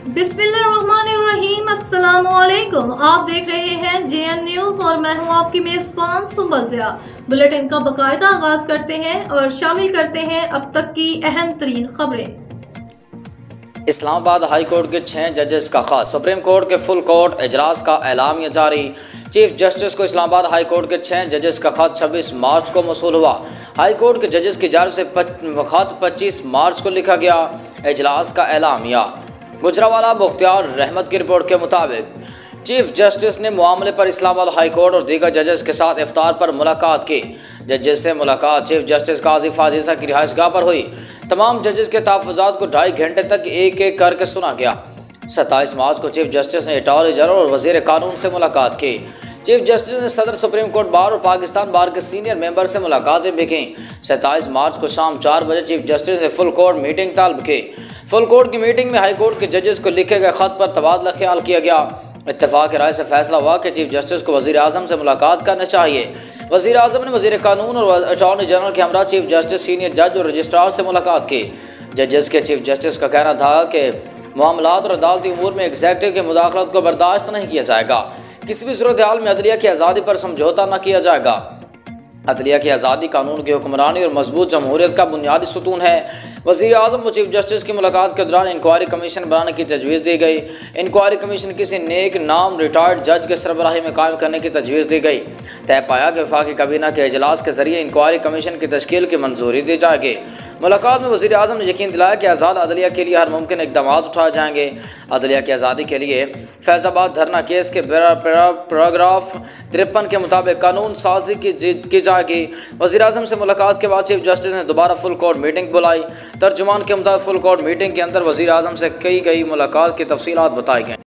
बिस्मिल्लाहिर्रहमानिर्रहीम। अस्सलामुअलैकुम। आप देख रहे हैं JN न्यूज़ और मैं हूं आपकी मेज़बान सुंबल ज़िया। बुलेटिन का बाकायदा आगाज करते हैं और शामिल करते हैं अब तक की अहम तरीन खबरें। इस्लामाबाद हाई कोर्ट के 6 जजेस का खत। सुप्रीम कोर्ट के फुल कोर्ट इजलास का एलामिया जारी। चीफ जस्टिस को इस्लामाबाद हाई कोर्ट के 6 जजेस का खत 26 मार्च को मौसूल हुआ। हाई कोर्ट के जजेस की जानिब से खत 25 मार्च को लिखा गया। इजलास का एलामिया। गुजरावाला मुख्तियार रहमत की रिपोर्ट के मुताबिक चीफ जस्टिस ने मामले पर इस्लामाबाद हाई कोर्ट और दीगर जजेस के साथ इफ्तार पर मुलाकात की। जजेस से मुलाकात चीफ जस्टिस काजी फाजिसा की रिहाइशगाह पर हुई। तमाम जजेस के तहफ़्फ़ुज़ात को 2.5 घंटे तक एक एक करके सुना गया। 27 मार्च को चीफ जस्टिस ने अटॉर्नी जनरल और वज़ीर कानून से मुलाकात की। चीफ जस्टिस ने सदर सुप्रीम कोर्ट बार और पाकिस्तान बार के सीनियर मेंबर से मुलाकातें भी की। 27 मार्च को शाम 4 बजे चीफ जस्टिस ने फुल कोर्ट मीटिंग तलब की। फुल कोर्ट की मीटिंग में हाई कोर्ट के जजेस को लिखे गए खत पर तबादला ख्याल किया गया। इत्तेफाक राय से फैसला हुआ कि चीफ जस्टिस को वज़ीर आज़म से मुलाकात करनी चाहिए। वज़ीर आज़म ने वज़ीर कानून और अटॉर्नी जनरल के हमरा चीफ जस्टिस, सीनियर जज और रजिस्ट्रार से मुलाकात की। जजेस के चीफ जस्टिस का कहना था कि मामलात और अदालती उमूर में एग्जेक्टिव की मुदाखलत को बर्दाश्त नहीं किया जाएगा। किसी भी सूरत हाल में अदलिया की आज़ादी पर समझौता न किया जाएगा। अदलिया की आज़ादी कानून की हुक्मरानी और मजबूत जमहूरियत का बुनियादी सुतून है। वज़ीर आज़म व चीफ जस्टिस की मुलाकात के दौरान इंक्वायरी कमीशन बनाने की तजवीज़ दी गई। इंक्वायरी कमीशन किसी नेक नाम रिटायर्ड जज के सरबराही में कायम करने की तजवीज़ दी गई। तय पाया कि वफाकी काबीना के इजलास के जरिए इंक्वायरी कमीशन की तश्कील की मंजूरी दी जाएगी। मुलाकात में वज़ीर आज़म ने यकीन दिलाया कि आज़ाद अदलिया के लिए हर मुमकिन इक़दाम उठाए जाएंगे। अदलिया की आज़ादी के लिए फैज़ाबाद धरना केस के पैराग्राफ 53 के मुताबिक कानून साजी की जाएगी। वज़ीर आज़म से मुलाकात के बाद चीफ जस्टिस ने दोबारा फुल कोर्ट मीटिंग बुलाई। तर्जुमान के मुताबिक फुल कोर्ट मीटिंग के अंदर वज़ीर आज़म से की गई मुलाकात की तफसीलात बताई गई।